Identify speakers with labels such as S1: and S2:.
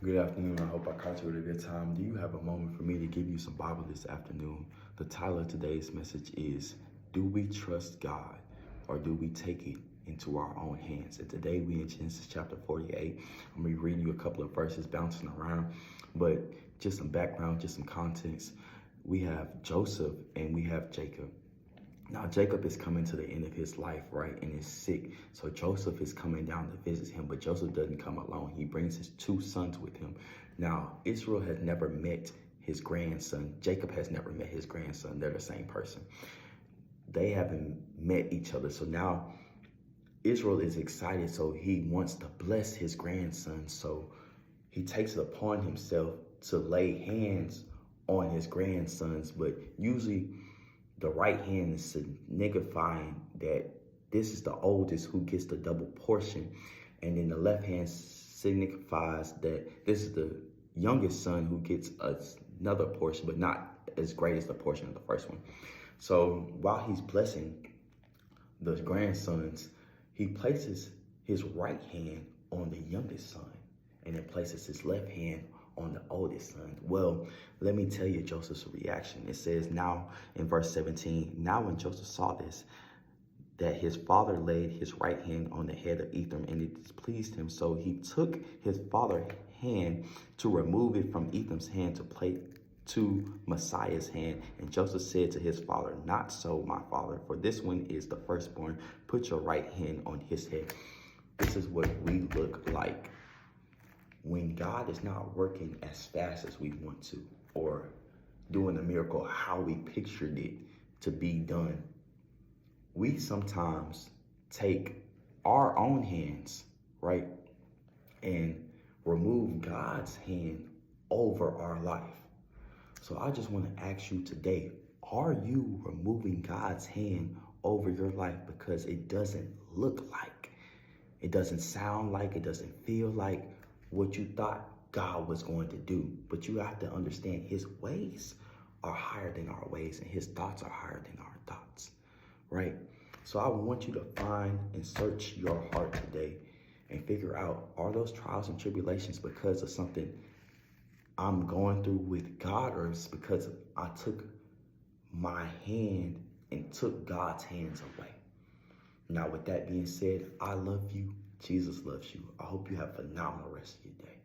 S1: Good afternoon. I hope I caught you at a good time. Do you have a moment for me to give you some Bible this afternoon? The title of today's message is, Do We Trust God or Do We Take It into Our Own Hands? And today we in Genesis chapter 48. I'm going to be reading you a couple of verses bouncing around, but just some background, just some context. We have Joseph and we have Jacob. Now, Jacob is coming to the end of his life, right, and is sick. So Joseph is coming down to visit him, but Joseph doesn't come alone. He brings his two sons with him. Now, Israel has never met his grandson. Jacob has never met his grandson. They're the same person. They haven't met each other. So now Israel is excited. So he wants to bless his grandson. So he takes it upon himself to lay hands on his grandsons, but usually the right hand is signifying that this is the oldest who gets the double portion. And then the left hand signifies that this is the youngest son who gets another portion, but not as great as the portion of the first one. So while he's blessing the grandsons, he places his right hand on the youngest son and then places his left hand on the oldest son. Well, let me tell you Joseph's reaction. It says now in verse 17, now when Joseph saw this, that his father laid his right hand on the head of Ephraim, and it displeased him. So he took his father's hand to remove it from Ephraim's hand to place to Messiah's hand. And Joseph said to his father, not so, my father, for this one is the firstborn. Put your right hand on his head. This is what we look like when God is not working as fast as we want to, or doing a miracle how we pictured it to be done. We sometimes take our own hands, right, and remove God's hand over our life. So I just want to ask you today, are you removing God's hand over your life? Because it doesn't look like, it doesn't sound like, it doesn't feel like what you thought God was going to do. But you have to understand his ways are higher than our ways, and his thoughts are higher than our thoughts, right? So I want you to find and search your heart today and figure out, are those trials and tribulations because of something I'm going through with God, or is because I took my hand and took God's hands away? Now, with that being said, I love you. Jesus loves you. I hope you have a phenomenal rest of your day.